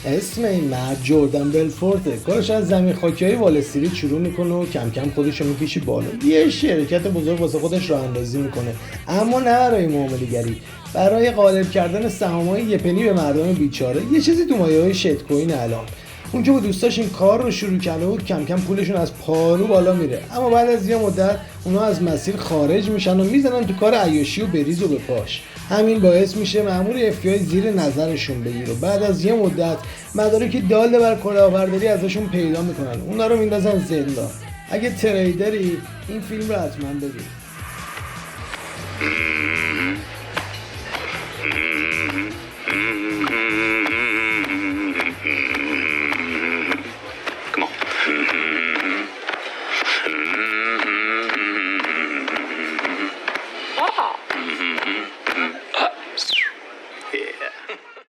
اسم این مرد جردن بلفورته. کارش از زمین خاکی‌های وال استریت شروع میکنه و کم کم خودش رو میکشی بالا. یه شرکت بزرگ واسه خودش راه اندازی میکنه، اما نه برای معامله‌گری، برای غالب کردن سهام‌های یه پنی به مردم بیچاره. یه چیزی تو مایه‌های شت کوین الان. اون که با دوستاش این کار رو شروع کرده بود کم کم پولشون از پارو بالا میره، اما بعد از یه مدت اونا از مسیر خارج میشن و میزنن تو کار عیاشی و بریز و به پاش. همین باعث میشه مأمور FBI زیر نظرشون بگیره و بعد از یه مدت مدارکی داله بر کلاهبرداری ازشون پیدا میکنن، اونا رو میندازن زندان. اگه تریدری این فیلم رو حتما ببین.